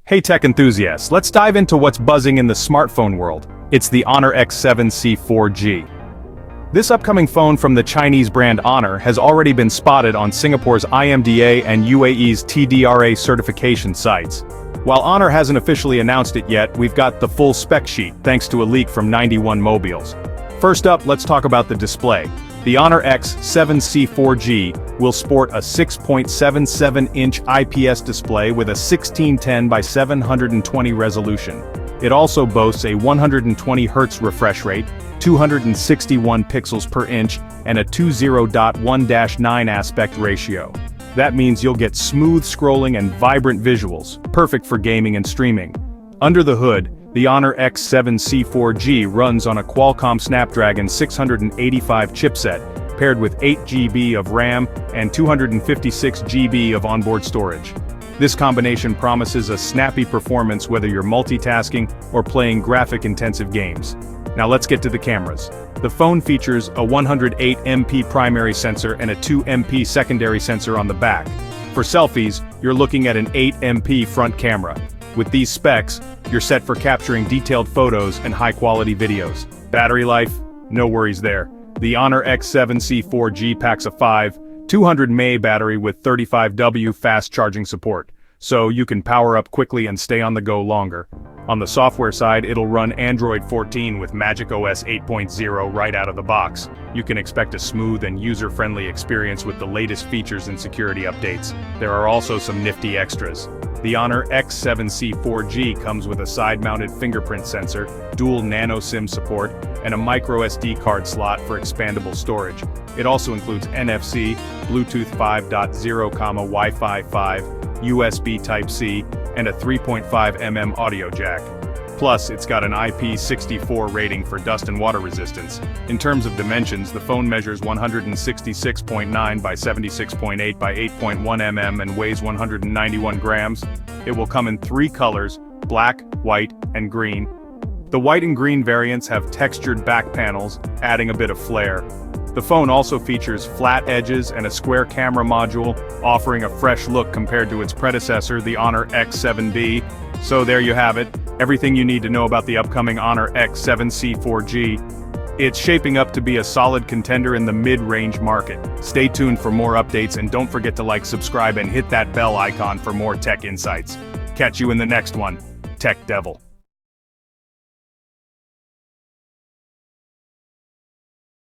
Hey tech enthusiasts, let's dive into what's buzzing in the smartphone world. It's the Honor X7c 4G. This upcoming phone from the Chinese brand Honor has already been spotted on Singapore's IMDA and UAE's TDRA certification sites. While Honor hasn't officially announced it yet, we've got the full spec sheet thanks to a leak from 91 Mobiles. First up, let's talk about the display. The Honor X7c 4G will sport a 6.77-inch IPS display with a 1610 by 720 resolution. It also boasts a 120 Hz refresh rate, 261 pixels per inch, and a 20:1:9 aspect ratio. That means you'll get smooth scrolling and vibrant visuals, perfect for gaming and streaming. Under the hood, the Honor X7c 4G runs on a Qualcomm Snapdragon 685 chipset, paired with 8 GB of RAM and 256 GB of onboard storage. This combination promises a snappy performance whether you're multitasking or playing graphic-intensive games. Now let's get to the cameras. The phone features a 108 MP primary sensor and a 2 MP secondary sensor on the back. For selfies, you're looking at an 8 MP front camera. With these specs, you're set for capturing detailed photos and high-quality videos. Battery life? No worries there. The Honor X7c 4G packs a 200 mAh battery with 35W fast charging support, so you can power up quickly and stay on the go longer. On the software side, it'll run Android 14 with macOS 8.0 right out of the box. You can expect a smooth and user-friendly experience with the latest features and security updates. There are also some nifty extras. The Honor X7c 4G comes with a side-mounted fingerprint sensor, dual nano SIM support, and a microSD card slot for expandable storage. It also includes NFC, Bluetooth 5.0, Wi-Fi 5, USB Type-C, and a 3.5mm audio jack. Plus, it's got an IP64 rating for dust and water resistance. In terms of dimensions, the phone measures 166.9 by 76.8 by 8.1 mm and weighs 191 grams. It will come in 3 colors, black, white, and green. The white and green variants have textured back panels, adding a bit of flair. The phone also features flat edges and a square camera module, offering a fresh look compared to its predecessor, the Honor X7b. So there you have it, everything you need to know about the upcoming Honor X7c 4G. It's shaping up to be a solid contender in the mid-range market. Stay tuned for more updates and don't forget to like, subscribe, and hit that bell icon for more tech insights. Catch you in the next one, Tech Devil.